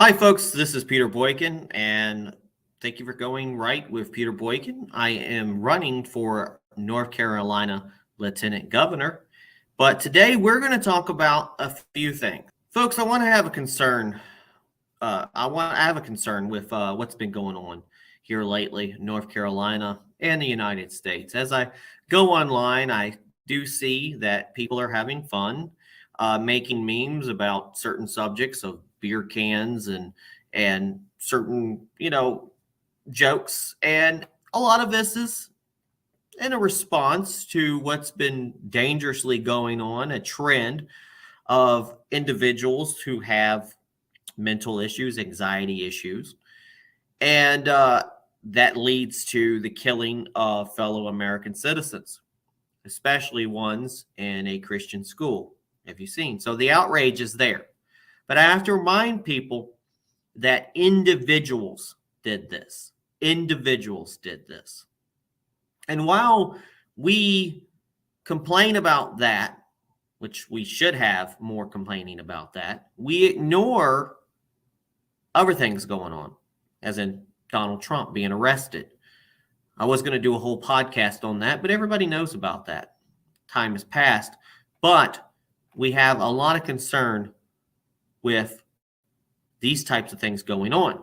Hi, folks. This is Peter Boykin, and thank you for going right with Peter Boykin. I am running for North Carolina Lieutenant Governor, but today we're going to talk about a few things. Folks, I have a concern with what's been going on here lately in North Carolina and the United States. As I go online, I do see that people are having fun making memes about certain subjects of beer cans and certain jokes, and a lot of this is in a response to what's been dangerously going on, a trend of individuals who have mental issues, anxiety issues, and that leads to the killing of fellow American citizens, especially ones in a Christian school. Have you seen? So the outrage is there. But I have to remind people that individuals did this. Individuals did this. And while we complain about that, which we should have more complaining about that, we ignore other things going on, as in Donald Trump being arrested. I was going to do a whole podcast on that, but everybody knows about that. Time has passed. But we have a lot of concern with these types of things going on.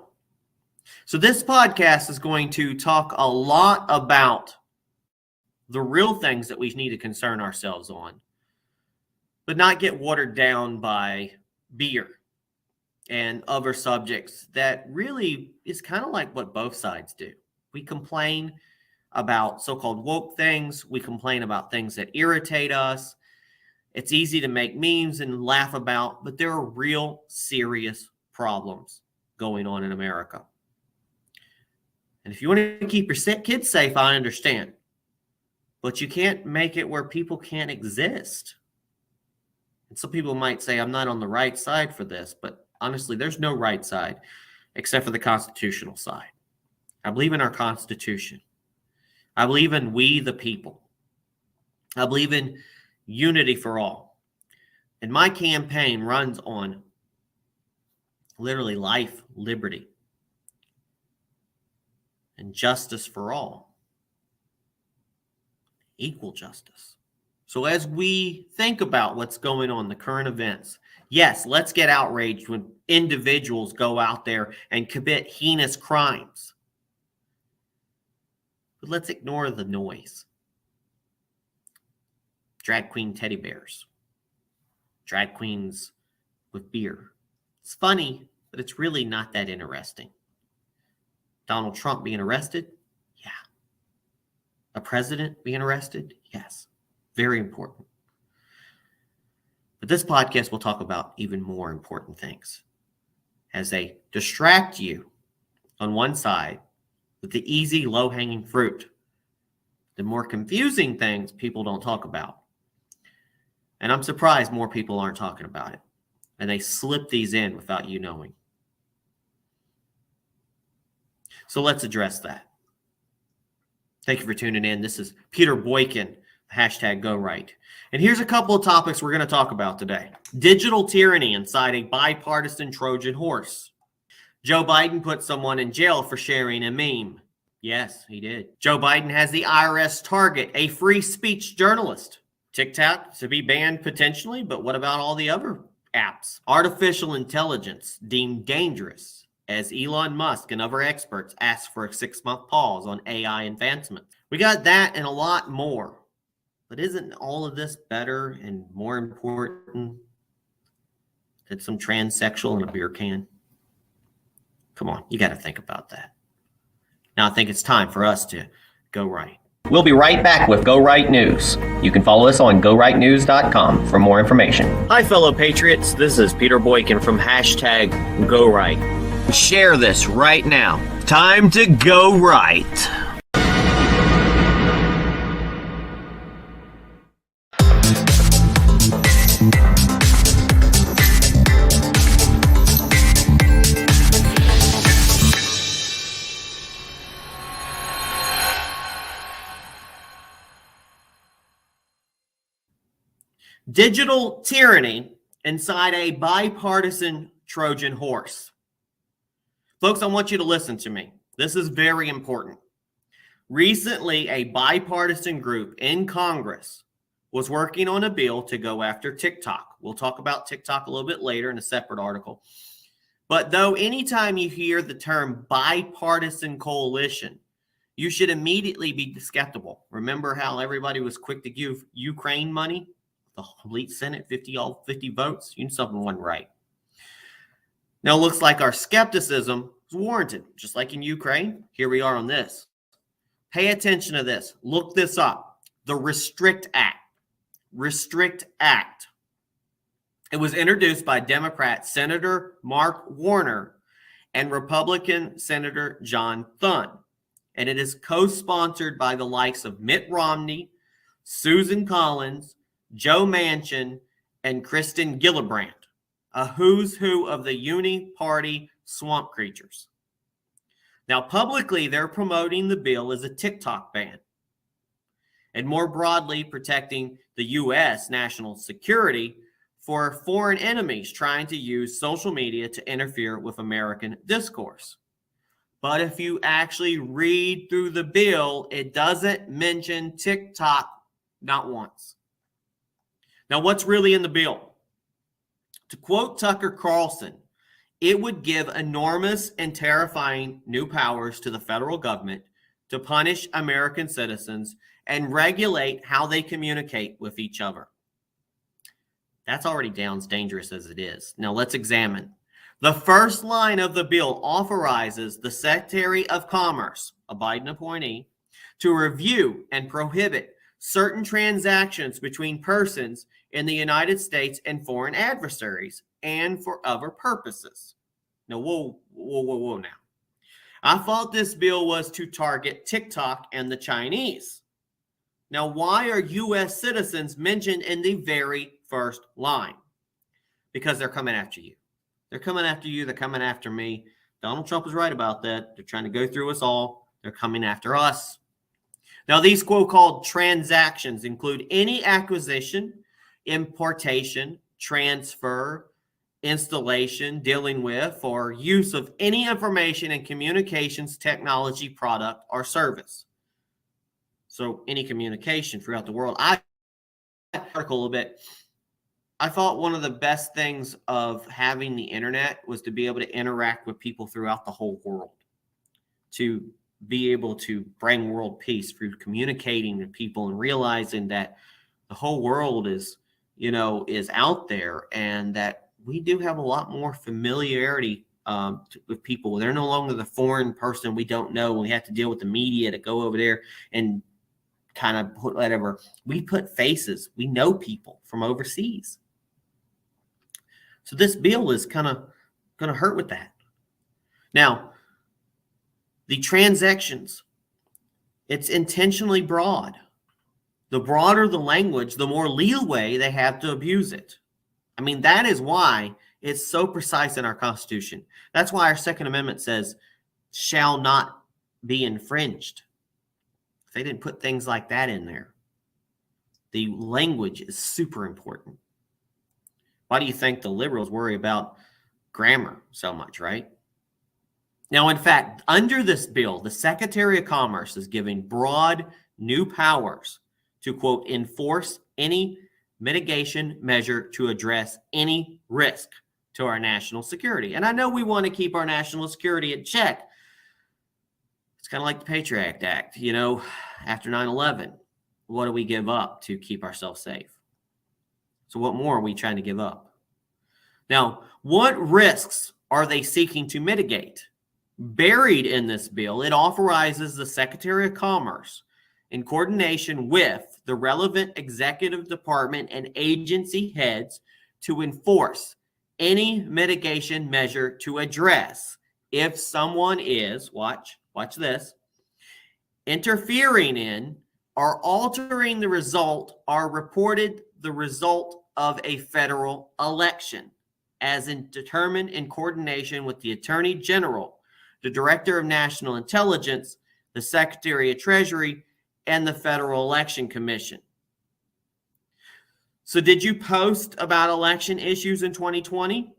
So this podcast is going to talk a lot about the real things that we need to concern ourselves on, but not get watered down by beer and other subjects that really is kind of like what both sides do. We complain about so-called woke things. We complain about things that irritate us. It's easy to make memes and laugh about, but there are real serious problems going on in America. And if you want to keep your kids safe, I understand. But you can't make it where people can't exist. And some people might say, I'm not on the right side for this, but honestly, there's no right side except for the constitutional side. I believe in our Constitution. I believe in we the people. I believe in unity for all. And my campaign runs on literally life, liberty, and justice for all. Equal justice. So as we think about what's going on, the current events, yes, let's get outraged when individuals go out there and commit heinous crimes. But let's ignore the noise. Drag queen teddy bears. Drag queens with beer. It's funny, but it's really not that interesting. Donald Trump being arrested? Yeah. A president being arrested? Yes. Very important. But this podcast will talk about even more important things as they distract you on one side with the easy, low-hanging fruit. The more confusing things people don't talk about. And I'm surprised more people aren't talking about it. And they slip these in without you knowing. So let's address that. Thank you for tuning in. This is Peter Boykin, #GoRight. And here's a couple of topics we're going to talk about today. Digital tyranny inside a bipartisan Trojan horse. Joe Biden put someone in jail for sharing a meme. Yes, he did. Joe Biden has the IRS target a free speech journalist. TikTok to be banned potentially, but what about all the other apps? Artificial intelligence deemed dangerous as Elon Musk and other experts ask for a 6-month pause on AI advancement. We got that and a lot more. But isn't all of this better and more important than some transsexual in a beer can? Come on, you got to think about that. Now I think it's time for us to go right. We'll be right back with Go Right News. You can follow us on GoRightNews.com for more information. Hi, fellow patriots. This is Peter Boykin from #GoRight. Share this right now. Time to go right. Digital tyranny inside a bipartisan Trojan horse. Folks, I want you to listen to me. This is very important. Recently, a bipartisan group in Congress was working on a bill to go after TikTok. We'll talk about TikTok a little bit later in a separate article. But though anytime you hear the term bipartisan coalition, you should immediately be skeptical. Remember how everybody was quick to give Ukraine money? The complete Senate, 50 votes. You knew something wasn't right. Now it looks like our skepticism is warranted, just like in Ukraine. Here we are on this. Pay attention to this. Look this up. The Restrict Act. Restrict Act. It was introduced by Democrat Senator Mark Warner and Republican Senator John Thune. And it is co-sponsored by the likes of Mitt Romney, Susan Collins, Joe Manchin, and Kristen Gillibrand, a who's who of the uni-party swamp creatures. Now, publicly, they're promoting the bill as a TikTok ban, and more broadly, protecting the U.S. national security for foreign enemies trying to use social media to interfere with American discourse. But if you actually read through the bill, it doesn't mention TikTok, not once. Now, what's really in the bill? To quote Tucker Carlson, it would give enormous and terrifying new powers to the federal government to punish American citizens and regulate how they communicate with each other. That's already dangerous as it is. Now let's examine. The first line of the bill authorizes the Secretary of Commerce, a Biden appointee, to review and prohibit certain transactions between persons in the United States and foreign adversaries and for other purposes. Now, whoa now. I thought this bill was to target TikTok and the Chinese. Now, why are U.S. citizens mentioned in the very first line? Because they're coming after you. They're coming after you. They're coming after me. Donald Trump is right about that. They're trying to go through us all. They're coming after us. Now, these quote-called transactions include any acquisition, importation, transfer, installation, dealing with, or use of any information and communications technology product or service. So any communication throughout the world. I article a little bit. I thought one of the best things of having the internet was to be able to interact with people throughout the whole world, to be able to bring world peace through communicating with people and realizing that the whole world is out there, and that we do have a lot more familiarity with people. They're no longer the foreign person we don't know. We have to deal with the media to go over there and kind of put whatever. We put faces. We know people from overseas. So this bill is kind of going to hurt with that. Now, the transactions, it's intentionally broad. The broader the language, the more leeway they have to abuse it. I mean, that is why it's so precise in our Constitution. That's why our Second Amendment says, shall not be infringed. If they didn't put things like that in there. The language is super important. Why do you think the liberals worry about grammar so much, right? Now, in fact, under this bill, the Secretary of Commerce is giving broad new powers to, quote, enforce any mitigation measure to address any risk to our national security. And I know we want to keep our national security in check. It's kind of like the Patriot Act, after 9/11. What do we give up to keep ourselves safe? So what more are we trying to give up? Now, what risks are they seeking to mitigate? Buried in this bill, it authorizes the Secretary of Commerce, in coordination with the relevant executive department and agency heads, to enforce any mitigation measure to address if someone is, watch this, interfering in or altering the result or reported the result of a federal election, as determined in coordination with the Attorney General, the Director of National Intelligence, the Secretary of Treasury, and the Federal Election Commission. So did you post about election issues in 2020?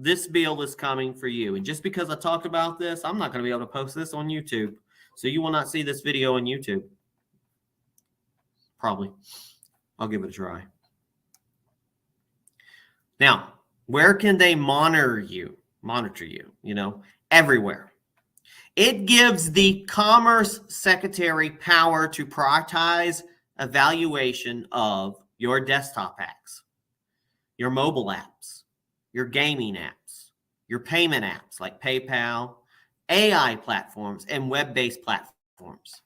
this bill is coming for you. And just because I talked about this, I'm not going to be able to post this on YouTube. So you will not see this video on YouTube. Probably. I'll give it a try. Now, where can they monitor you? Everywhere. It gives the Commerce Secretary power to prioritize evaluation of your desktop apps, your mobile apps, your gaming apps, your payment apps like PayPal, AI platforms, and web-based platforms.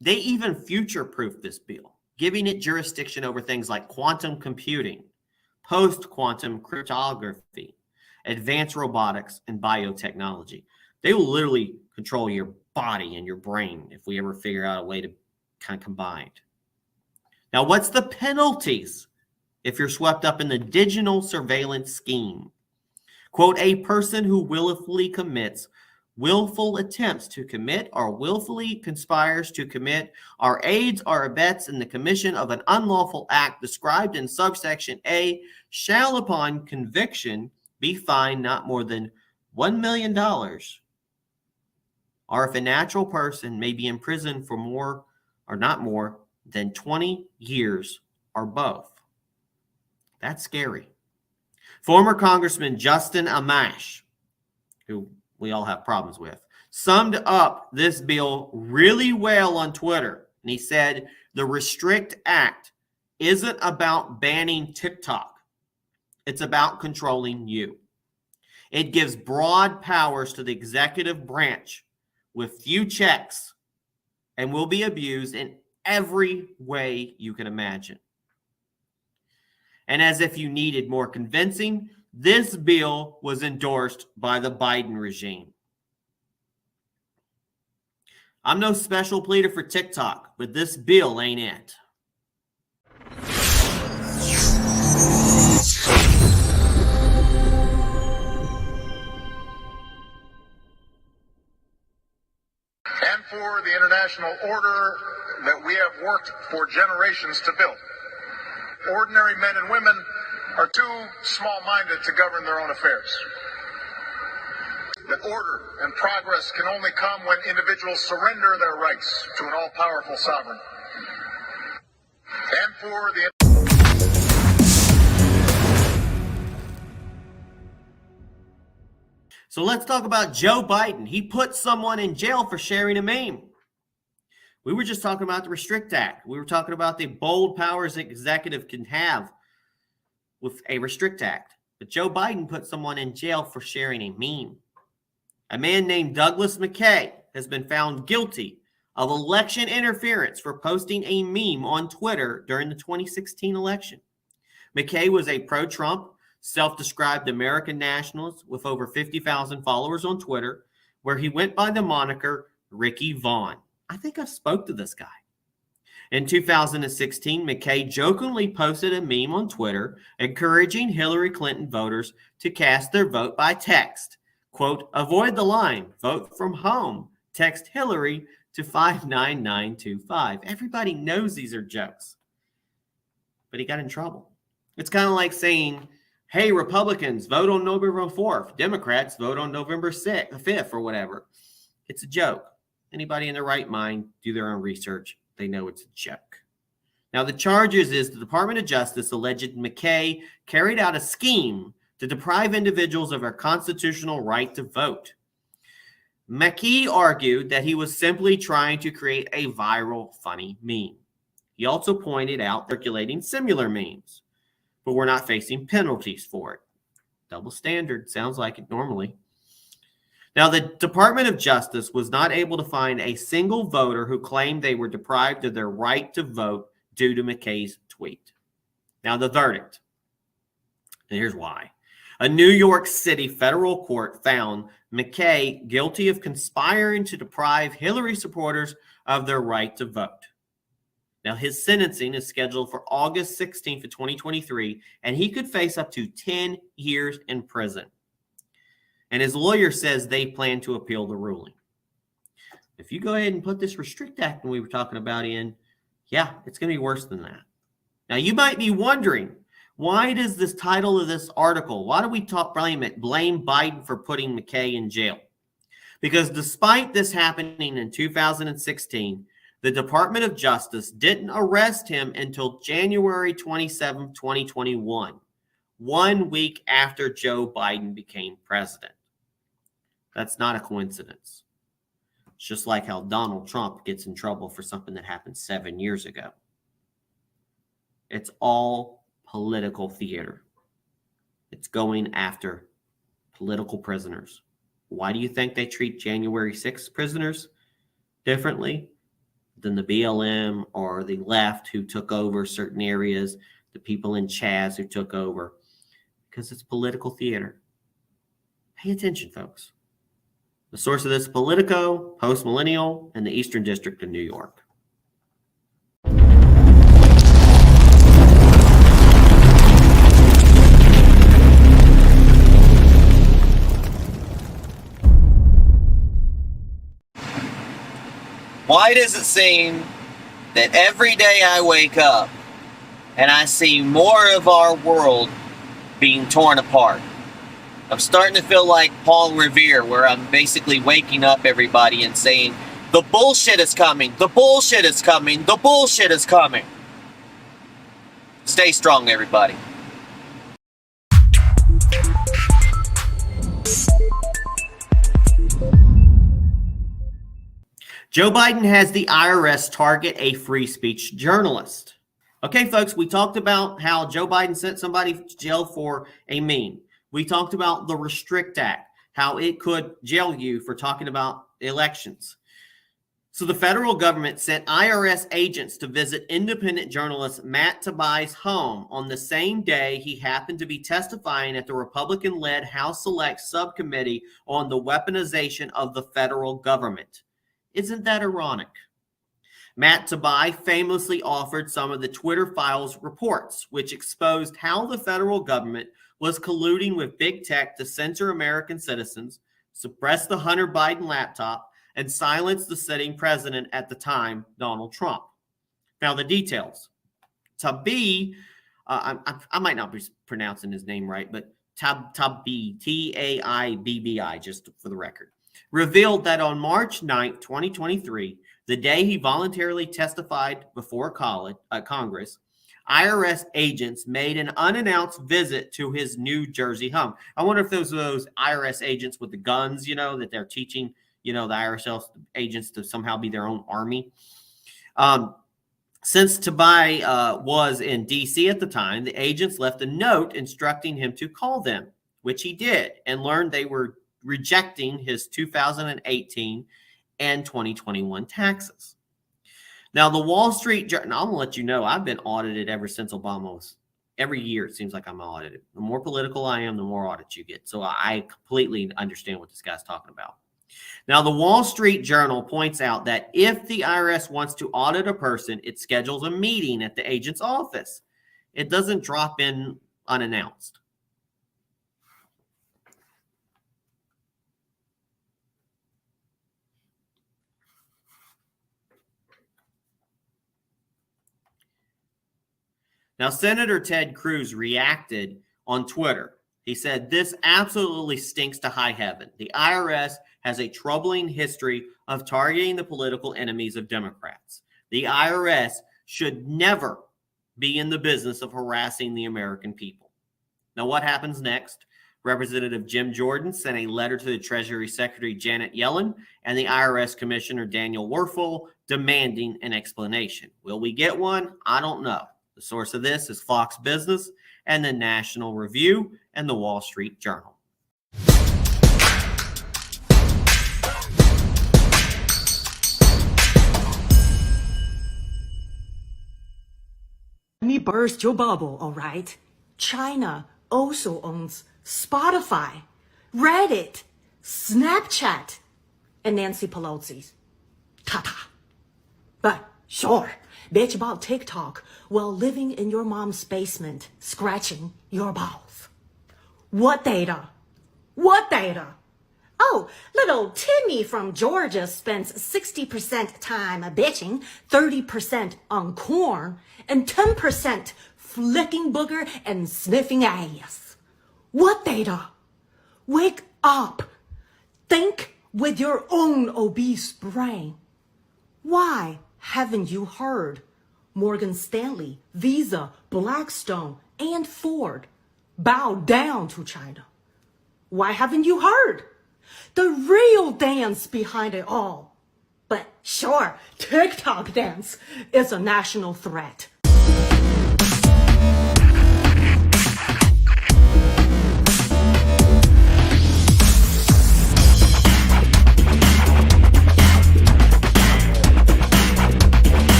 They even future-proof this bill, giving it jurisdiction over things like quantum computing, post-quantum cryptography, advanced robotics, and biotechnology. They will literally control your body and your brain if we ever figure out a way to kind of combine it. Now, what's the penalties if you're swept up in the digital surveillance scheme? Quote, a person who willfully commits willful attempts to commit or willfully conspires to commit or aids or abets in the commission of an unlawful act described in subsection A shall upon conviction be fined not more than $1 million, or if a natural person may be imprisoned for more or not more than 20 years or both. That's scary. Former Congressman Justin Amash, who we all have problems with, summed up this bill really well on Twitter. And he said, the Restrict Act isn't about banning TikTok. It's about controlling you. It gives broad powers to the executive branch with few checks and will be abused in every way you can imagine. And as if you needed more convincing, this bill was endorsed by the Biden regime. I'm no special pleader for TikTok, but this bill ain't it. And for the international order that we have worked for generations to build. Ordinary men and women are too small-minded to govern their own affairs. That order and progress can only come when individuals surrender their rights to an all-powerful sovereign. And for the So let's talk about Joe Biden. He put someone in jail for sharing a meme. We were just talking about the Restrict Act. We were talking about the bold powers the executive can have with a Restrict Act. But Joe Biden put someone in jail for sharing a meme. A man named Douglas McKay has been found guilty of election interference for posting a meme on Twitter during the 2016 election. McKay was a pro-Trump, self-described American nationalist with over 50,000 followers on Twitter, where he went by the moniker Ricky Vaughn. I think I spoke to this guy. In 2016, McKay jokingly posted a meme on Twitter encouraging Hillary Clinton voters to cast their vote by text. Quote, avoid the line, vote from home, text Hillary to 59925. Everybody knows these are jokes. But he got in trouble. It's kind of like saying, hey, Republicans, vote on November 4th. Democrats, vote on November 5th or whatever. It's a joke. Anybody in their right mind, do their own research. They know it's a joke. Now, the charges is the Department of Justice alleged McKay carried out a scheme to deprive individuals of their constitutional right to vote. McKay argued that he was simply trying to create a viral, funny meme. He also pointed out circulating similar memes, but we're not facing penalties for it. Double standard, sounds like it normally. Now, the Department of Justice was not able to find a single voter who claimed they were deprived of their right to vote due to McKay's tweet. Now, the verdict. And here's why. A New York City federal court found McKay guilty of conspiring to deprive Hillary supporters of their right to vote. Now, his sentencing is scheduled for August 16th of 2023, and he could face up to 10 years in prison. And his lawyer says they plan to appeal the ruling. If you go ahead and put this Restrict Act we were talking about in, yeah, it's going to be worse than that. Now, you might be wondering, Why does this title of this article, why do we blame Biden for putting McKay in jail? Because despite this happening in 2016, the Department of Justice didn't arrest him until January 27, 2021, 1 week after Joe Biden became president. That's not a coincidence. It's just like how Donald Trump gets in trouble for something that happened 7 years ago. It's all political theater. It's going after political prisoners. Why do you think they treat January 6th prisoners differently than the BLM or the left who took over certain areas, the people in Chaz who took over? Because it's political theater. Pay attention, folks. The source of this is Politico, Post Millennial, and the Eastern District of New York. Why does it seem that every day I wake up and I see more of our world being torn apart? I'm starting to feel like Paul Revere, where I'm basically waking up everybody and saying, the bullshit is coming, the bullshit is coming, the bullshit is coming. Stay strong, everybody. Joe Biden has the IRS target a free speech journalist. Okay, folks, we talked about how Joe Biden sent somebody to jail for a meme. We talked about the Restrict Act, how it could jail you for talking about elections. So the federal government sent IRS agents to visit independent journalist Matt Taibbi's home on the same day he happened to be testifying at the Republican-led House Select Subcommittee on the weaponization of the federal government. Isn't that ironic? Matt Taibbi famously offered some of the Twitter Files reports, which exposed how the federal government was colluding with big tech to censor American citizens, suppress the Hunter Biden laptop, and silence the sitting president at the time, Donald Trump. Now, the details. Taibbi, I might not be pronouncing his name right, but Taibbi, Taibbi, just for the record, revealed that on March 9th, 2023, the day he voluntarily testified before Congress, IRS agents made an unannounced visit to his New Jersey home. I wonder if those IRS agents with the guns, that they're teaching, the IRS agents to somehow be their own army. Since Taibbi was in D.C. at the time, the agents left a note instructing him to call them, which he did, and learned they were rejecting his 2018 and 2021 taxes. Now, the Wall Street Journal, I'm going to let you know, I've been audited ever since Obama was, every year it seems like I'm audited. The more political I am, the more audits you get. So I completely understand what this guy's talking about. Now, the Wall Street Journal points out that if the IRS wants to audit a person, it schedules a meeting at the agent's office. It doesn't drop in unannounced. Now, Senator Ted Cruz reacted on Twitter. He said, "This absolutely stinks to high heaven. The IRS has a troubling history of targeting the political enemies of Democrats. The IRS should never be in the business of harassing the American people." Now, what happens next? Representative Jim Jordan sent a letter to the Treasury Secretary Janet Yellen and the IRS Commissioner Daniel Werfel demanding an explanation. Will we get one? I don't know. The source of this is Fox Business and the National Review and the Wall Street Journal. Let me burst your bubble, all right? China also owns Spotify, Reddit, Snapchat, and Nancy Pelosi's. Ta-ta. But sure, bitch about TikTok while living in your mom's basement, scratching your balls. What data? What data? Oh, little Timmy from Georgia spends 60% time bitching, 30% on corn, and 10% flicking booger and sniffing ass. What data? Wake up. Think with your own obese brain. Why haven't you heard? Morgan Stanley, Visa, Blackstone, and Ford bow down to China. Why haven't you heard? The real dance behind it all. But sure, TikTok dance is a national threat.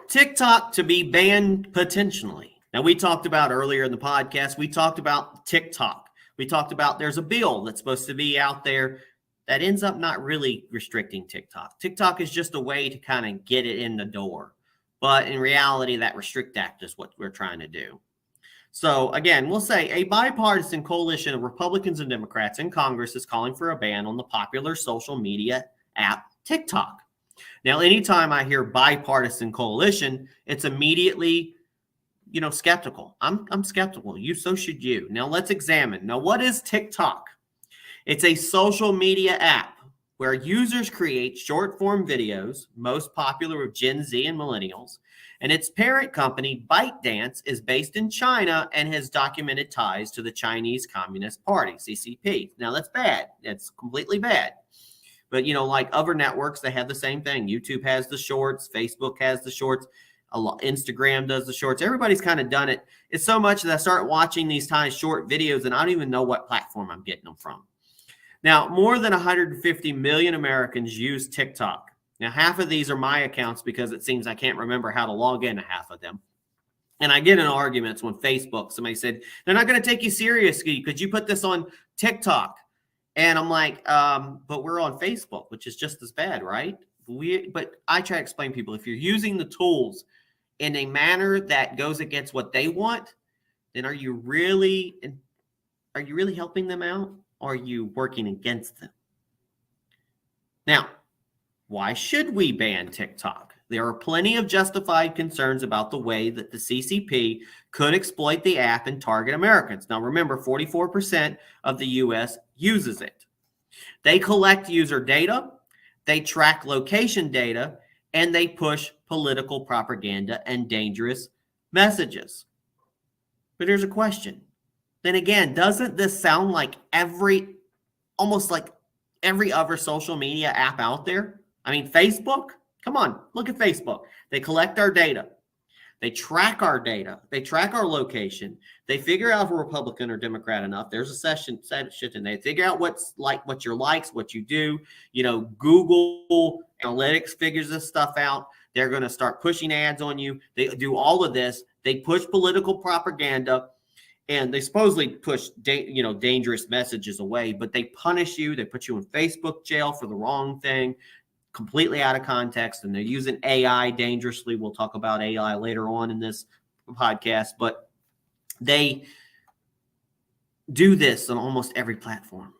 TikTok to be banned potentially. Now, we talked about earlier in the podcast, we talked about TikTok. We talked about there's a bill that's supposed to be out there that ends up not really restricting TikTok. TikTok is just a way to kind of get it in the door. But in reality, that Restrict Act is what we're trying to do. So again, we'll say a bipartisan coalition of Republicans and Democrats in Congress is calling for a ban on the popular social media app TikTok. Now, anytime I hear bipartisan coalition, it's immediately, skeptical. I'm skeptical. So should you. Now, let's examine. Now, what is TikTok? It's a social media app where users create short-form videos, most popular with Gen Z and millennials, and its parent company, ByteDance, is based in China and has documented ties to the Chinese Communist Party, CCP. Now, that's bad. That's completely bad. But, like other networks, they have the same thing. YouTube has the shorts. Facebook has the shorts. Instagram does the shorts. Everybody's kind of done it. It's so much that I start watching these tiny short videos, and I don't even know what platform I'm getting them from. Now, more than 150 million Americans use TikTok. Now, half of these are my accounts because it seems I can't remember how to log into half of them. And I get in arguments when Facebook, somebody said, they're not going to take you seriously. Could you put this on TikTok? And I'm like, but we're on Facebook, which is just as bad, right? But I try to explain to people, if you're using the tools in a manner that goes against what they want, then are you really helping them out? Or are you working against them? Now, why should we ban TikTok? There are plenty of justified concerns about the way that the CCP could exploit the app and target Americans. Now, remember, 44% of the U.S. uses it. They collect user data, they track location data, and they push political propaganda and dangerous messages. But here's a question. Then again, doesn't this sound like almost like every other social media app out there? I mean, Facebook? Come on, look at Facebook. They collect our data. They track our data. They track our location. They figure out if we're Republican or Democrat enough. There's a session and they figure out what your likes, what you do. Google Analytics figures this stuff out. They're going to start pushing ads on you. They do all of this. They push political propaganda, and they supposedly push dangerous messages away, but they punish you. They put you in Facebook jail for the wrong thing, completely out of context, and they're using AI dangerously. We'll talk about AI later on in this podcast, but they do this on almost every platform.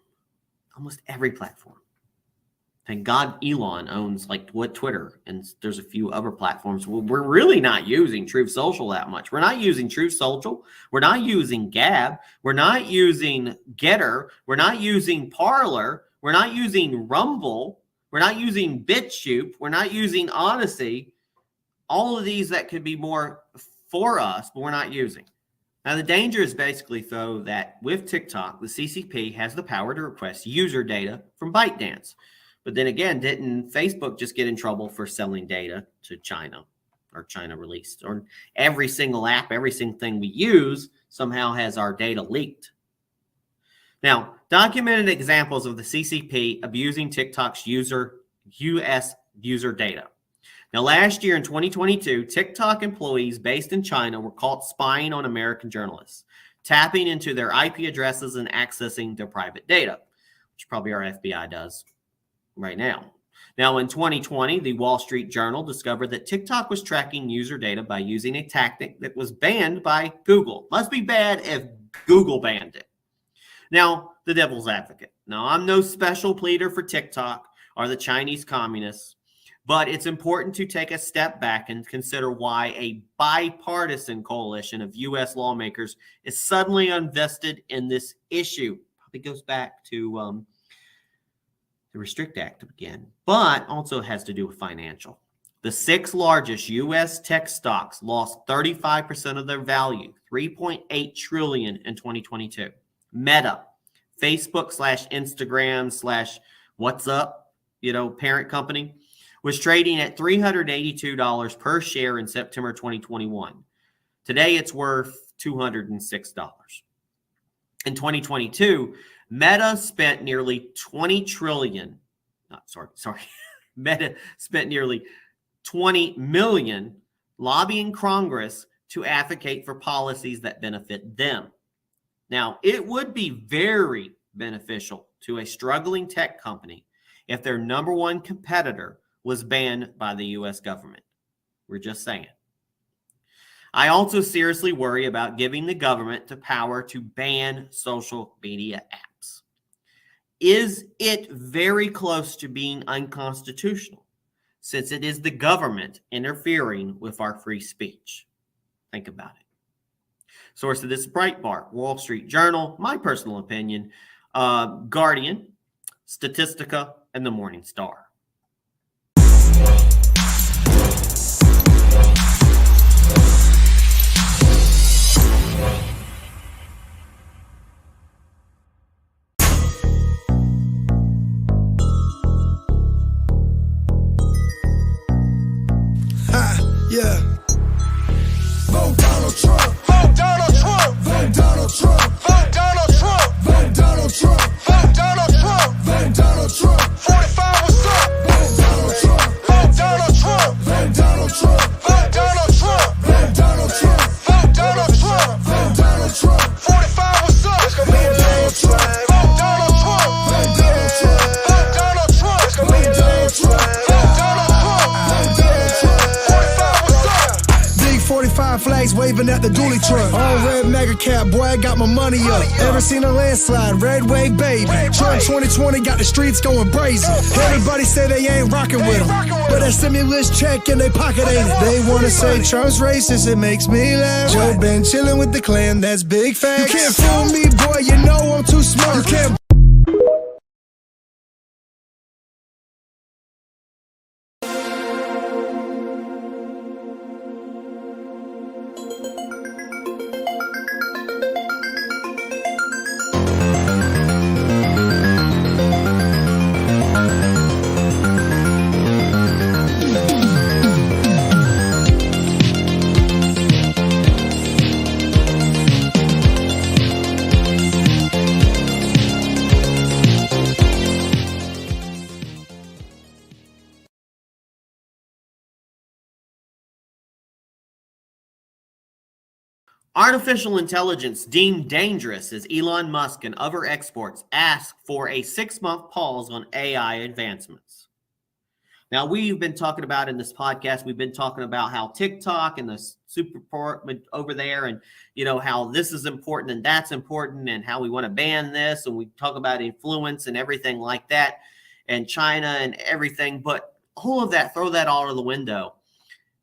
Thank God Elon owns Twitter, and there's a few other platforms. We're really not using Truth Social that much. We're not using Truth Social. We're not using Gab. We're not using Getter. We're not using Parler. We're not using Rumble. We're not using BitChute. We're not using Odyssey. All of these that could be more for us, but we're not using. Now, the danger is basically, though, that with TikTok, the CCP has the power to request user data from ByteDance. But then again, didn't Facebook just get in trouble for selling data to China, or China released? Or every single app, every single thing we use somehow has our data leaked. Now, documented examples of the CCP abusing TikTok's U.S. user data. Now, last year in 2022, TikTok employees based in China were caught spying on American journalists, tapping into their IP addresses and accessing their private data, which probably our FBI does right now. Now, in 2020, the Wall Street Journal discovered that TikTok was tracking user data by using a tactic that was banned by Google. Must be bad if Google banned it. Now, the devil's advocate. Now, I'm no special pleader for TikTok or the Chinese communists, but it's important to take a step back and consider why a bipartisan coalition of U.S. lawmakers is suddenly invested in this issue. Probably goes back to the Restrict Act again, but also has to do with financial. The 6 largest U.S. tech stocks lost 35% of their value, $3.8 trillion in 2022. Meta, Facebook / Instagram / WhatsApp, parent company, was trading at $382 per share in September 2021. Today, it's worth $206. In 2022, Meta spent nearly Meta spent nearly 20 million lobbying Congress to advocate for policies that benefit them. Now, it would be very beneficial to a struggling tech company if their number one competitor was banned by the U.S. government. We're just saying. I also seriously worry about giving the government the power to ban social media apps. Is it very close to being unconstitutional, since it is the government interfering with our free speech? Think about it. Source of this: Breitbart, Wall Street Journal, my personal opinion, Guardian, Statistica, and the Morning Star. Yeah. Vote Donald Trump. Vote Donald Trump. Vote Donald Trump. Vote Donald Trump. Vote Donald Trump. Vote Donald Trump. Vote Donald Trump. 45, what's up? Vote Donald Trump. Vote Donald Trump. Vote Donald Trump. Vote Donald Trump. Vote Donald Trump. Vote Donald Trump. Vote Donald Trump. 45, what's up? It's gonna be a Donald Trump. Vote Donald Trump. Vote Donald Trump. Vote Donald Trump. It's gonna be a Donald Trump. Vote Donald Trump. Vote Donald Trump. 45, what's up? Big 45 flags waving at the dually truck. All red mega cap, boy, I got my money up. Ever seen a landslide? Red wave, baby. Trump 2020 got the streets going brazen. Everybody say they ain't rocking with him, but that stimulus check in their pocket ain't it. They wanna say Trump's racist, it makes me laugh. Joe been chilling with the Klan, that's big facts. You can't fool me, boy, you know I'm too smart. You can't. Artificial intelligence deemed dangerous as Elon Musk and other experts ask for a 6-month pause on AI advancements. Now, we've been talking about in this podcast, we've been talking about how TikTok and the super over there, and how this is important and that's important, and how we want to ban this, and we talk about influence and everything like that, and China and everything. But all of that, throw that all out of the window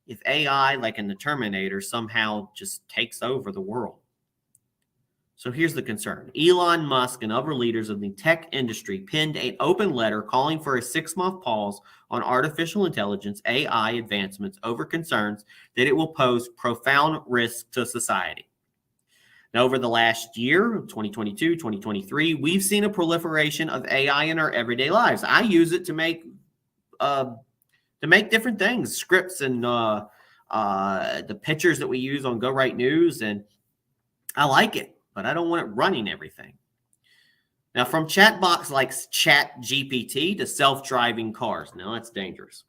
if AI, like in the Terminator, somehow just takes over the world. So here's the concern. Elon Musk and other leaders of the tech industry penned an open letter calling for a 6-month pause on artificial intelligence AI advancements over concerns that it will pose profound risk to society. Now, over the last year, 2022, 2023, we've seen a proliferation of AI in our everyday lives. I use it to make different things, scripts, and the pictures that we use on Go Right News, and I like it, but I don't want it running everything. Now, from chatbots like ChatGPT to self-driving cars. Now, that's dangerous.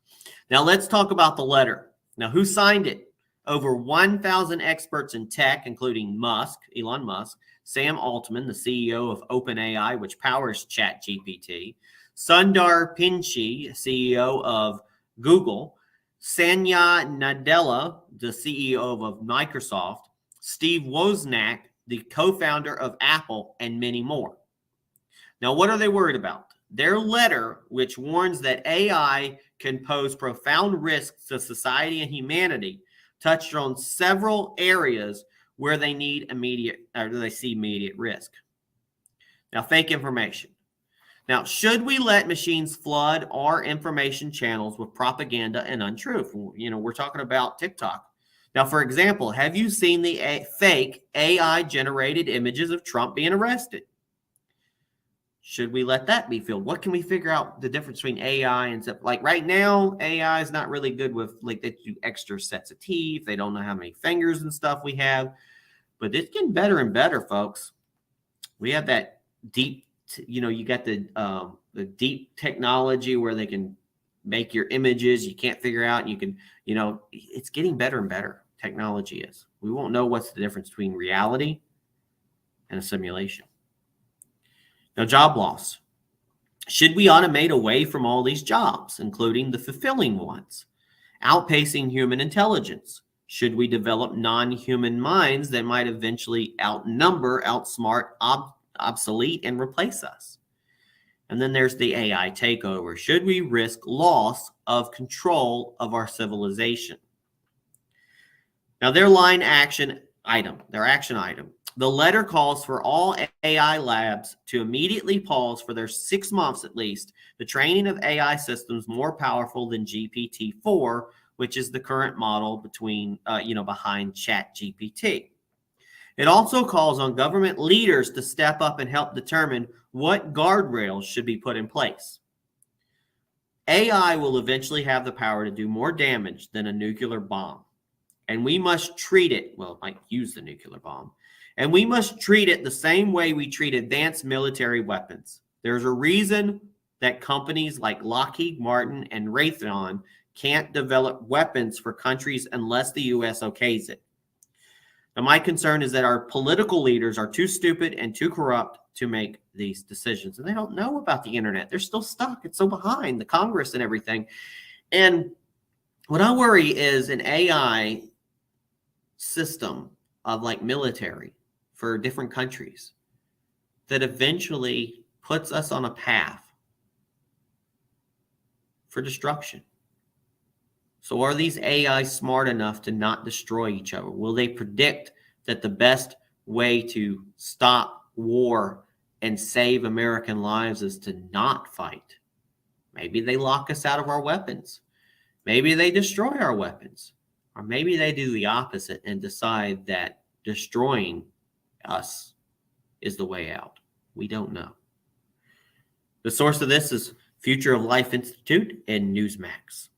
Now, let's talk about the letter. Now, who signed it? Over 1,000 experts in tech, including Elon Musk, Sam Altman, the CEO of OpenAI, which powers ChatGPT, Sundar Pichai, CEO of Google, Satya Nadella, the CEO of Microsoft, Steve Wozniak, the co-founder of Apple, and many more. Now, what are they worried about? Their letter, which warns that AI can pose profound risks to society and humanity, touched on several areas where they see immediate risk. Now, fake information. Now, should we let machines flood our information channels with propaganda and untruth? We're talking about TikTok. Now, for example, have you seen the fake AI-generated images of Trump being arrested? Should we let that be filled? What can we figure out the difference between AI and stuff? Like right now, AI is not really good with, like, they do extra sets of teeth. They don't know how many fingers and stuff we have. But it's getting better and better, folks. We have that deep, you got the deep technology where they can make your images you can't figure out. You can, it's getting better and better. Technology is. We won't know what's the difference between reality and a simulation. Now, job loss. Should we automate away from all these jobs, including the fulfilling ones, outpacing human intelligence? Should we develop non-human minds that might eventually outnumber, outsmart, obsolete, and replace us? And then there's the AI takeover. Should we risk loss of control of our civilization? Now, their action item. The letter calls for all AI labs to immediately pause for their 6 months at least the training of AI systems more powerful than GPT-4, which is the current model behind ChatGPT. It also calls on government leaders to step up and help determine what guardrails should be put in place. AI will eventually have the power to do more damage than a nuclear bomb. And we must treat it, well, it might use the nuclear bomb, and we must treat it the same way we treat advanced military weapons. There's a reason that companies like Lockheed Martin and Raytheon can't develop weapons for countries unless the U.S. okays it. Now, my concern is that our political leaders are too stupid and too corrupt to make these decisions. And they don't know about the internet. They're still stuck. It's so behind the Congress and everything. And what I worry is an AI system of like military for different countries that eventually puts us on a path for destruction. So are these AI smart enough to not destroy each other? Will they predict that the best way to stop war and save American lives is to not fight? Maybe they lock us out of our weapons. Maybe they destroy our weapons. Or maybe they do the opposite and decide that destroying us is the way out. We don't know. The source of this is Future of Life Institute and Newsmax.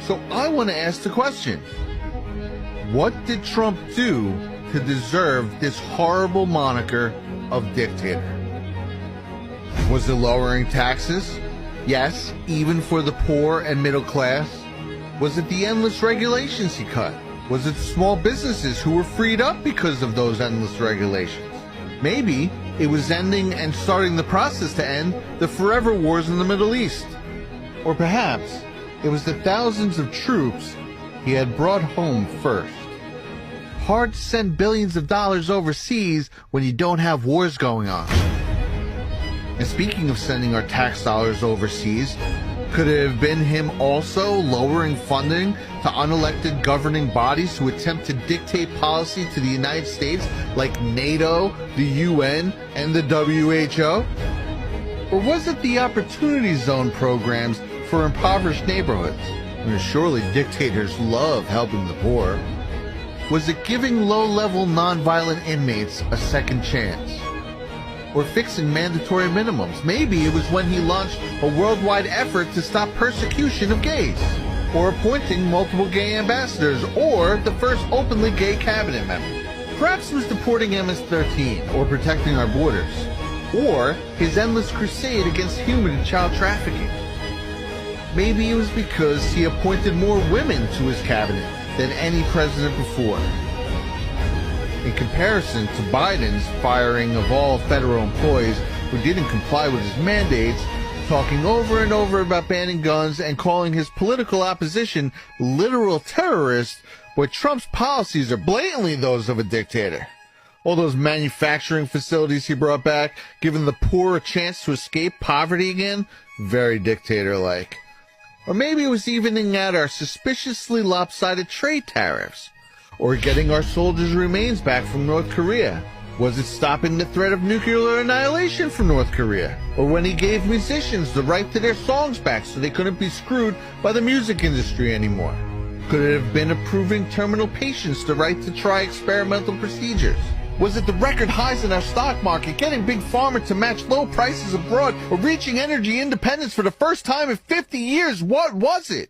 So I want to ask the question, what did Trump do to deserve this horrible moniker of dictator? Was it lowering taxes? Yes, even for the poor and middle class. Was it the endless regulations he cut? Was it small businesses who were freed up because of those endless regulations? Maybe it was ending and starting the process to end the forever wars in the Middle East. Or perhaps it was the thousands of troops he had brought home first. Hard to send billions of dollars overseas when you don't have wars going on. And speaking of sending our tax dollars overseas, could it have been him also lowering funding to unelected governing bodies who attempt to dictate policy to the United States like NATO, the UN, and the WHO? Or was it the Opportunity Zone programs for impoverished neighborhoods? Surely dictators love helping the poor. Was it giving low-level non-violent inmates a second chance? Or fixing mandatory minimums? Maybe it was when he launched a worldwide effort to stop persecution of gays. Or appointing multiple gay ambassadors, or the first openly gay cabinet member. Perhaps it was deporting MS-13, or protecting our borders. Or his endless crusade against human and child trafficking. Maybe it was because he appointed more women to his cabinet than any president before. In comparison to Biden's firing of all federal employees who didn't comply with his mandates, talking over and over about banning guns and calling his political opposition literal terrorists, but Trump's policies are blatantly those of a dictator. All those manufacturing facilities he brought back, giving the poor a chance to escape poverty again, very dictator-like. Or maybe it was evening out our suspiciously lopsided trade tariffs. Or getting our soldiers' remains back from North Korea. Was it stopping the threat of nuclear annihilation from North Korea? Or when he gave musicians the right to their songs back so they couldn't be screwed by the music industry anymore? Could it have been approving terminal patients the right to try experimental procedures? Was it the record highs in our stock market, getting Big Pharma to match low prices abroad, or reaching energy independence for the first time in 50 years? What was it?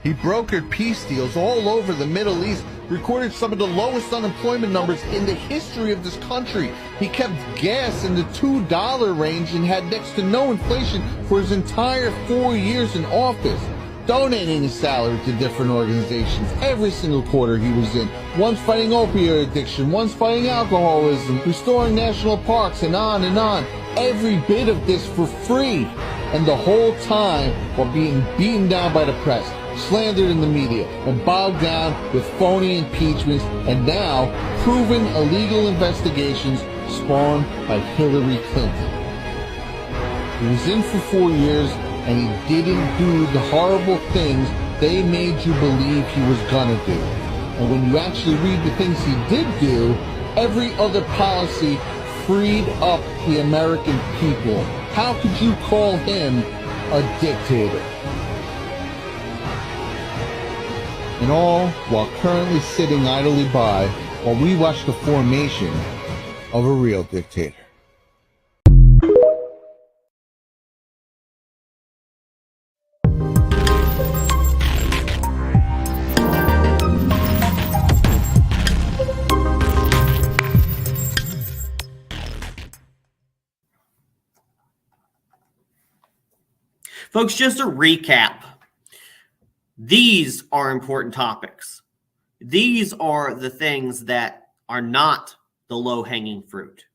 He brokered peace deals all over the Middle East, recorded some of the lowest unemployment numbers in the history of this country. He kept gas in the $2 range and had next to no inflation for his entire 4 years in office, donating his salary to different organizations every single quarter he was in. Once fighting opioid addiction, once fighting alcoholism, restoring national parks, and on and on. Every bit of this for free. And the whole time while being beaten down by the press, slandered in the media, and bogged down with phony impeachments, and now proven illegal investigations spawned by Hillary Clinton. He was in for 4 years, and he didn't do the horrible things they made you believe he was gonna do. And when you actually read the things he did do, every other policy freed up the American people. How could you call him a dictator? And all while currently sitting idly by while we watch the formation of a real dictator. Folks, just to recap, these are important topics. These are the things that are not the low-hanging fruit.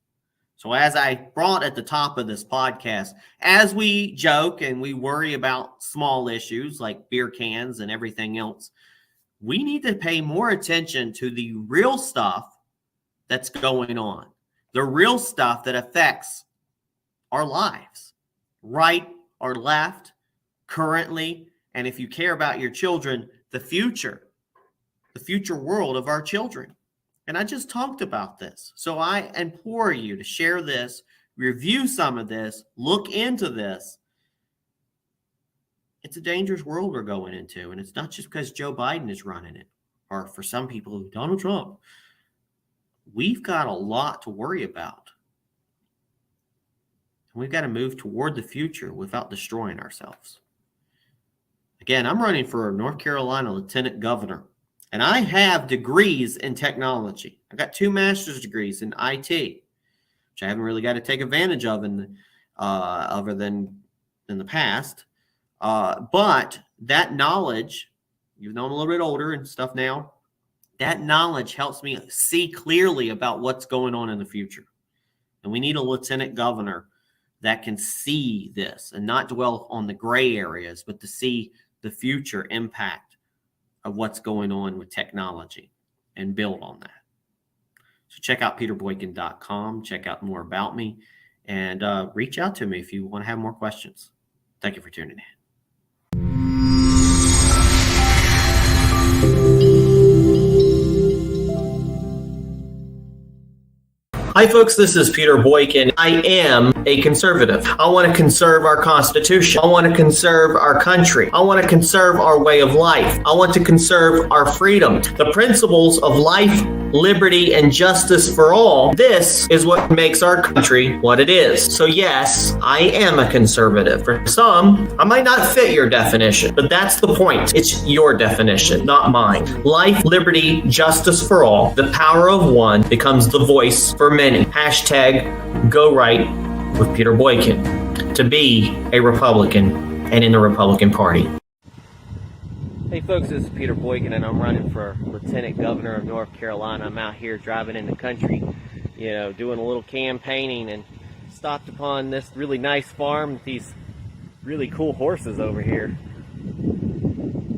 So as I brought at the top of this podcast, as we joke and we worry about small issues like beer cans and everything else, we need to pay more attention to the real stuff that's going on, the real stuff that affects our lives, right or left, currently, and if you care about your children, the future world of our children. And I just talked about this. So I implore you to share this, review some of this, look into this. It's a dangerous world we're going into, and it's not just because Joe Biden is running it, or for some people, Donald Trump. We've got a lot to worry about. We've got to move toward the future without destroying ourselves. Again, I'm running for North Carolina Lieutenant Governor, and I have degrees in technology. I got 2 master's degrees in IT, which I haven't really got to take advantage of other than in the past. But that knowledge, even though I'm a little bit older and stuff now, that knowledge helps me see clearly about what's going on in the future. And we need a lieutenant governor that can see this and not dwell on the gray areas, but to see the future impact of what's going on with technology and build on that. So check out peterboykin.com, check out more about me, and reach out to me if you want to have more questions. Thank you for tuning in. Hi folks, this is Peter Boykin. I am a conservative. I want to conserve our Constitution. I want to conserve our country. I want to conserve our way of life. I want to conserve our freedom. The principles of life, liberty, and justice for all. This is what makes our country what it is. So yes, I am a conservative. For some, I might not fit your definition, but that's the point. It's your definition, not mine. Life, liberty, justice for all. The power of one becomes the voice for many. Hashtag go right with Peter Boykin to be a Republican and in the Republican Party. Hey folks, this is Peter Boykin and I'm running for Lieutenant Governor of North Carolina. I'm out here driving in the country, doing a little campaigning, and stopped upon this really nice farm with these really cool horses over here.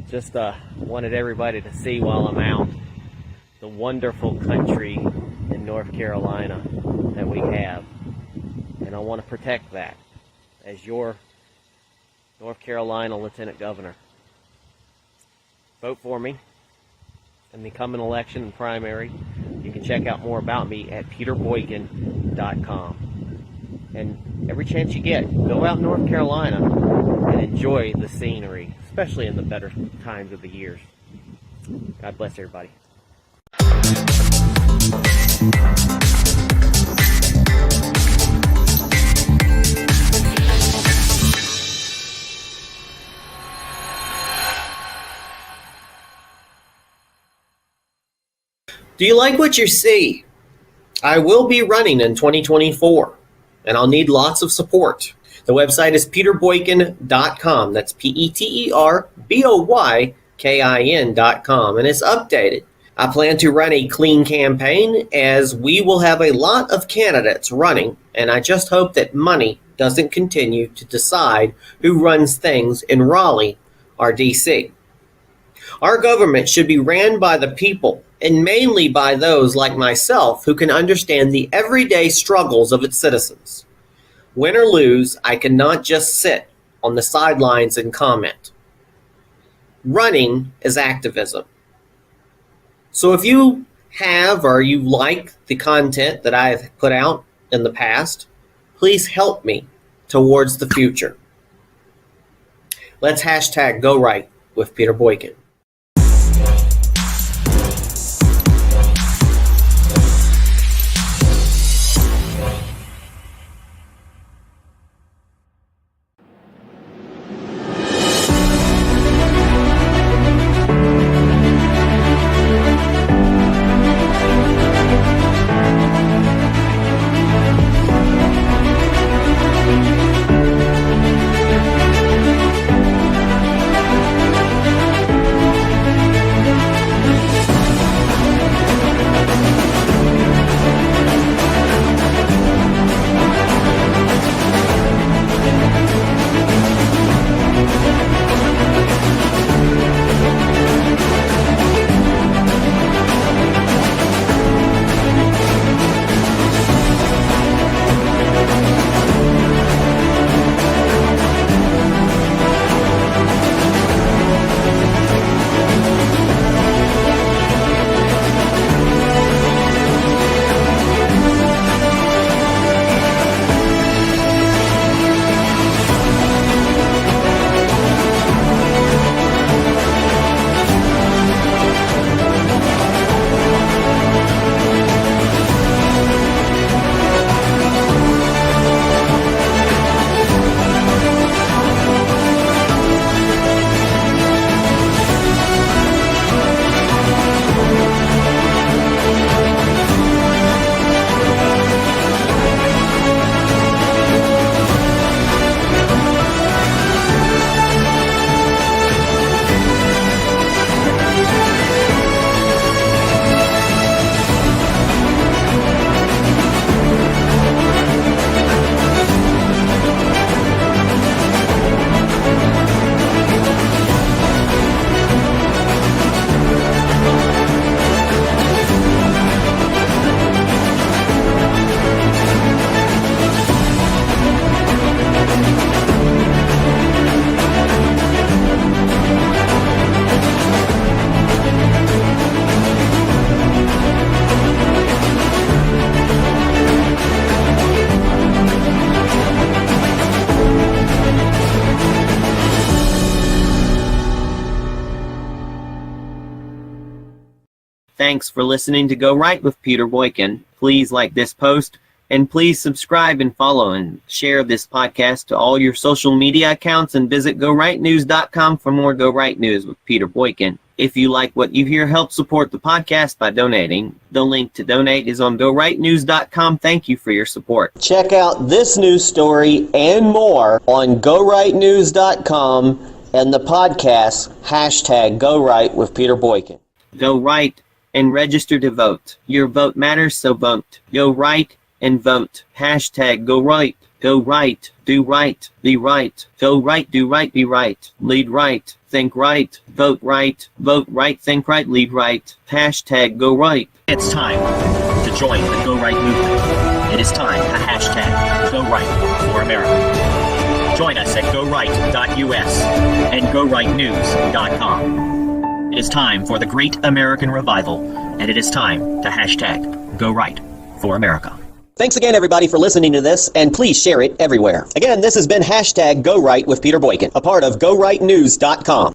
Just wanted everybody to see while I'm out the wonderful country in North Carolina that we have, and I want to protect that as your North Carolina Lieutenant Governor. Vote for me in the coming election and primary. You can check out more about me at peterboykin.com. And every chance you get, go out in North Carolina and enjoy the scenery, especially in the better times of the years. God bless everybody. Do you like what you see? I will be running in 2024, and I'll need lots of support. The website is peterboykin.com. That's peterboykin.com, and it's updated. I plan to run a clean campaign, as we will have a lot of candidates running, and I just hope that money doesn't continue to decide who runs things in Raleigh or D.C. Our government should be ran by the people, and mainly by those like myself who can understand the everyday struggles of its citizens. Win or lose, I cannot just sit on the sidelines and comment. Running is activism. So if you have or you like the content that I have put out in the past, please help me towards the future. Let's hashtag go right with Peter Boykin. Thanks for listening to Go Right with Peter Boykin. Please like this post, and please subscribe and follow and share this podcast to all your social media accounts, and visit GoRightNews.com for more Go Right News with Peter Boykin. If you like what you hear, help support the podcast by donating. The link to donate is on GoRightNews.com. Thank you for your support. Check out this news story and more on GoRightNews.com and the podcast, #GoRight with Peter Boykin. Go right and register to vote. Your vote matters, so vote. Go right and vote. #Go right. Go right. Do right. Be right. Go right. Do right. Be right. Lead right. Think right. Vote right. Vote right. Think right. Lead right. #Go right. It's time to join the Go Right movement. It is time to #Go Right for America. Join us at GoRight.us and GoRightNews.com. It is time for the Great American Revival, and it is time to #Go Right for America. Thanks again, everybody, for listening to this, and please share it everywhere. Again, this has been #Go Right with Peter Boykin, a part of GoRightNews.com.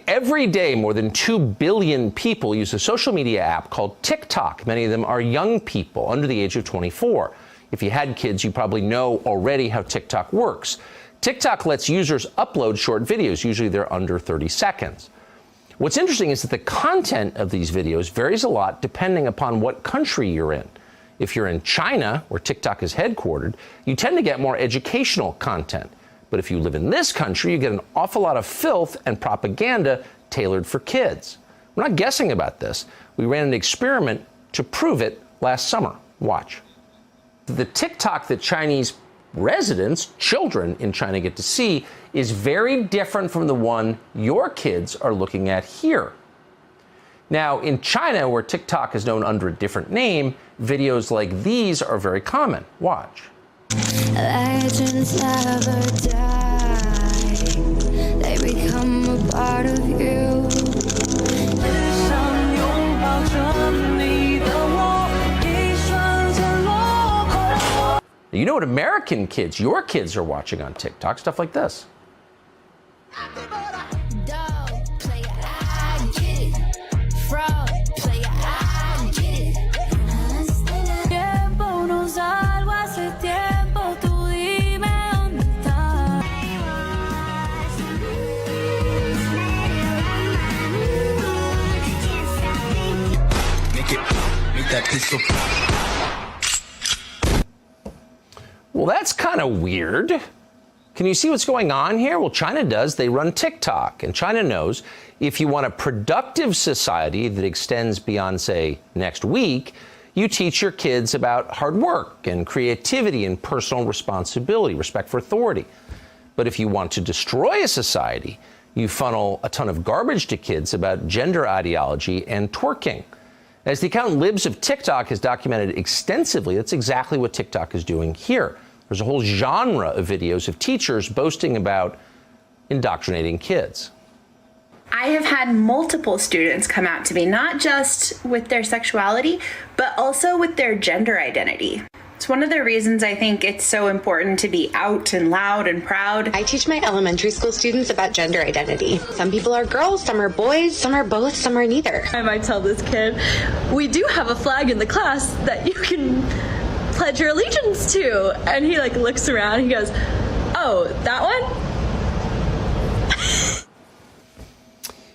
Every day, more than 2 billion people use a social media app called TikTok. Many of them are young people under the age of 24. If you had kids, you probably know already how TikTok works. TikTok lets users upload short videos. Usually they're under 30 seconds. What's interesting is that the content of these videos varies a lot depending upon what country you're in. If you're in China, where TikTok is headquartered, you tend to get more educational content. But if you live in this country, you get an awful lot of filth and propaganda tailored for kids. We're not guessing about this. We ran an experiment to prove it last summer. Watch. The TikTok that Chinese residents, children in China, get to see is very different from the one your kids are looking at here. Now, in China, where TikTok is known under a different name, videos like these are very common. Watch. Legends never die. They become a part of you. You know what American kids, your kids, are watching on TikTok? Stuff like this. Well, that's kind of weird. Can you see what's going on here? Well, China does. They run TikTok, and China knows if you want a productive society that extends beyond, say, next week, you teach your kids about hard work and creativity and personal responsibility, respect for authority. But if you want to destroy a society, you funnel a ton of garbage to kids about gender ideology and twerking. As the account Libs of TikTok has documented extensively, that's exactly what TikTok is doing here. There's a whole genre of videos of teachers boasting about indoctrinating kids. I have had multiple students come out to me, not just with their sexuality, but also with their gender identity. It's one of the reasons I think it's so important to be out and loud and proud. I teach my elementary school students about gender identity. Some people are girls, some are boys, some are both, some are neither. I might tell this kid, we do have a flag in the class that you can pledge your allegiance to. And he looks around and he goes, oh, that one?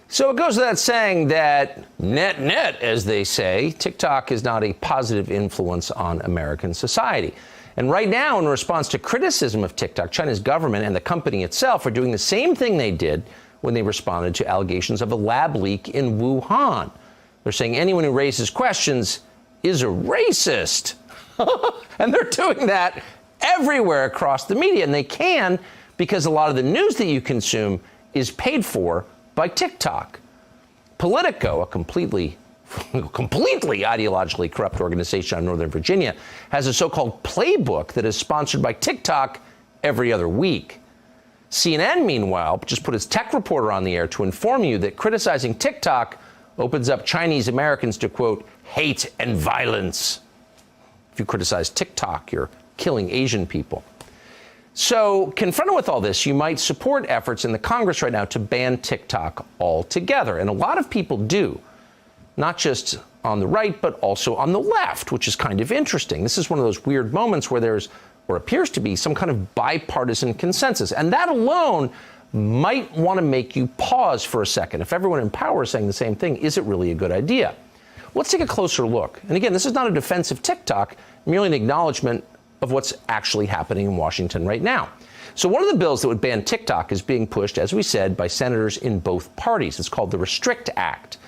So it goes without saying that net, as they say, TikTok is not a positive influence on American society. And right now, in response to criticism of TikTok, China's government and the company itself are doing the same thing they did when they responded to allegations of a lab leak in Wuhan. They're saying anyone who raises questions is a racist. And they're doing that everywhere across the media. And they can because a lot of the news that you consume is paid for by TikTok. Politico, a completely ideologically corrupt organization out of Northern Virginia, has a so-called playbook that is sponsored by TikTok every other week. CNN, meanwhile, just put its tech reporter on the air to inform you that criticizing TikTok opens up Chinese Americans to, quote, hate and violence. If you criticize TikTok, you're killing Asian people. So, confronted with all this, you might support efforts in the Congress right now to ban TikTok altogether. And a lot of people do, not just on the right, but also on the left, which is kind of interesting. This is one of those weird moments where there's, or appears to be, some kind of bipartisan consensus. And that alone might want to make you pause for a second. If everyone in power is saying the same thing, is it really a good idea? Let's take a closer look. And again, this is not a defense of TikTok, merely an acknowledgement of what's actually happening in Washington right now. So one of the bills that would ban TikTok is being pushed, as we said, by senators in both parties. It's called the Restrict Act.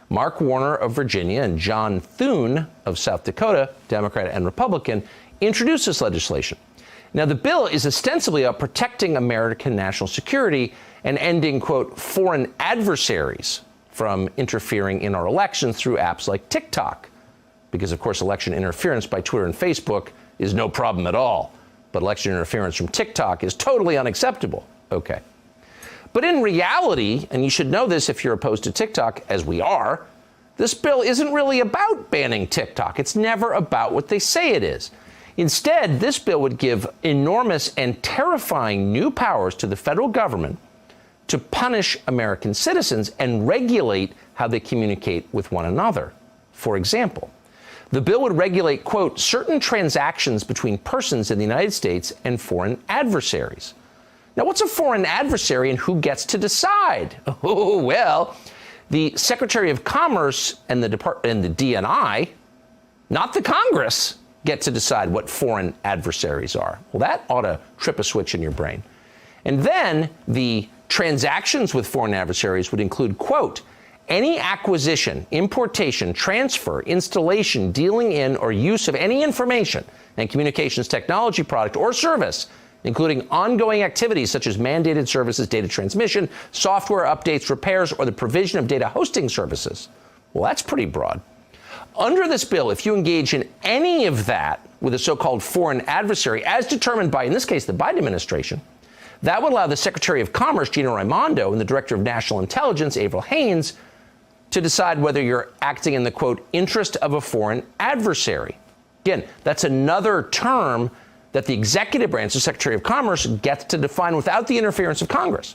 Mark Warner of Virginia and John Thune of South Dakota, Democrat and Republican, introduced this legislation. Now, the bill is ostensibly about protecting American national security and ending, quote, foreign adversaries from interfering in our elections through apps like TikTok. Because, of course, election interference by Twitter and Facebook is no problem at all. But election interference from TikTok is totally unacceptable. Okay. But in reality, and you should know this if you're opposed to TikTok, as we are, this bill isn't really about banning TikTok. It's never about what they say it is. Instead, this bill would give enormous and terrifying new powers to the federal government to punish American citizens and regulate how they communicate with one another. For example, the bill would regulate, quote, certain transactions between persons in the United States and foreign adversaries. Now, what's a foreign adversary and who gets to decide? Oh, well, the Secretary of Commerce and the DNI, not the Congress, get to decide what foreign adversaries are. Well, that ought to trip a switch in your brain. And then the transactions with foreign adversaries would include, quote, any acquisition, importation, transfer, installation, dealing in, or use of any information and communications technology product or service, including ongoing activities such as mandated services, data transmission, software updates, repairs, or the provision of data hosting services. Well, that's pretty broad. Under this bill, if you engage in any of that with a so-called foreign adversary, as determined by, in this case, the Biden administration, that would allow the Secretary of Commerce, Gina Raimondo, and the Director of National Intelligence, Avril Haines, to decide whether you're acting in the, quote, interest of a foreign adversary. Again, that's another term that the executive branch, the Secretary of Commerce, gets to define without the interference of Congress.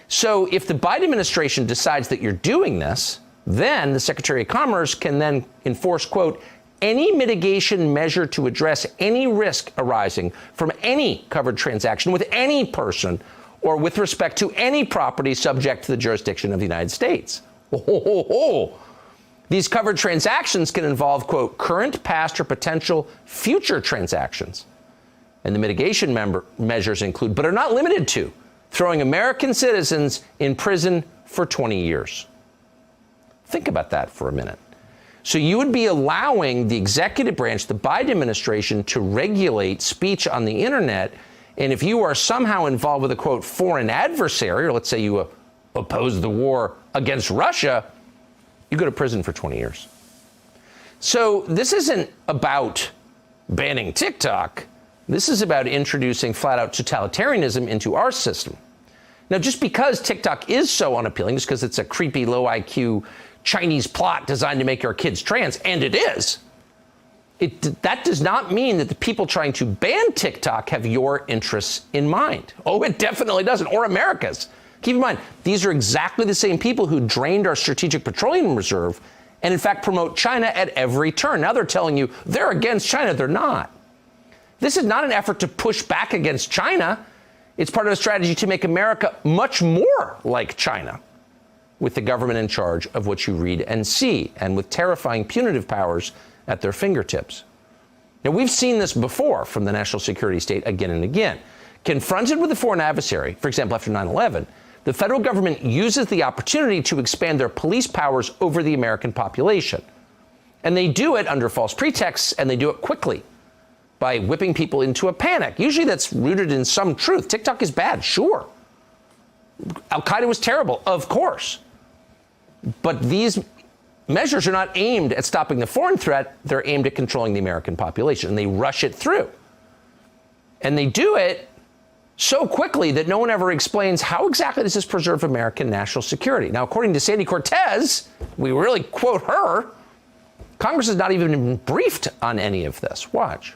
So if the Biden administration decides that you're doing this, then the Secretary of Commerce can then enforce, quote, any mitigation measure to address any risk arising from any covered transaction with any person or with respect to any property subject to the jurisdiction of the United States. These covered transactions can involve, quote, current, past, or potential future transactions. And the mitigation measures include, but are not limited to, throwing American citizens in prison for 20 years. Think about that for a minute. So you would be allowing the executive branch, the Biden administration, to regulate speech on the internet. And if you are somehow involved with a, quote, foreign adversary, or let's say you oppose the war against Russia, you go to prison for 20 years. So this isn't about banning TikTok. This is about introducing flat-out totalitarianism into our system. Now, just because TikTok is so unappealing, just because it's a creepy, low-IQ Chinese plot designed to make our kids trans, and it is, that does not mean that the people trying to ban TikTok have your interests in mind. Oh, it definitely doesn't, or America's. Keep in mind, these are exactly the same people who drained our strategic petroleum reserve and, in fact, promote China at every turn. Now they're telling you they're against China. They're not. This is not an effort to push back against China. It's part of a strategy to make America much more like China, with the government in charge of what you read and see, and with terrifying punitive powers at their fingertips. Now, we've seen this before from the national security state again and again. Confronted with a foreign adversary, for example, after 9/11, the federal government uses the opportunity to expand their police powers over the American population. And they do it under false pretexts, and they do it quickly by whipping people into a panic. Usually that's rooted in some truth. TikTok is bad, sure. Al-Qaeda was terrible, of course. But these measures are not aimed at stopping the foreign threat. They're aimed at controlling the American population, and they rush it through. And they do it so quickly that no one ever explains how exactly does this preserve American national security. Now, according to Sandy Cortez, we really quote her, Congress has not even been briefed on any of this. Watch.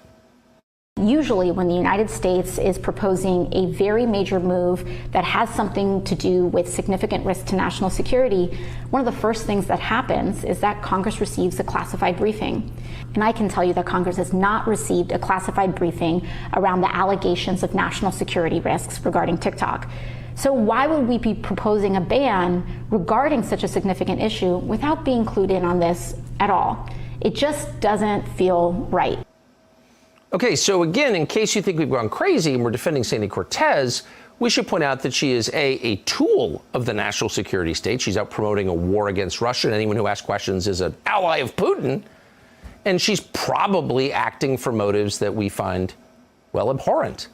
Usually when the United States is proposing a very major move that has something to do with significant risk to national security, one of the first things that happens is that Congress receives a classified briefing. And I can tell you that Congress has not received a classified briefing around the allegations of national security risks regarding TikTok. So why would we be proposing a ban regarding such a significant issue without being clued in on this at all? It just doesn't feel right. Okay, so again, in case you think we've gone crazy and we're defending Sandy Cortez, we should point out that she is a tool of the national security state. She's out promoting a war against Russia, and anyone who asks questions is an ally of Putin. And she's probably acting for motives that we find, well, abhorrent.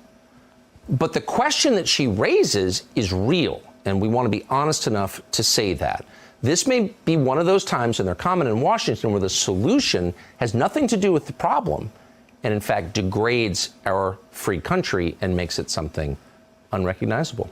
But the question that she raises is real, and we want to be honest enough to say that. This may be one of those times, and they're common in Washington, where the solution has nothing to do with the problem, and in fact degrades our free country and makes it something unrecognizable.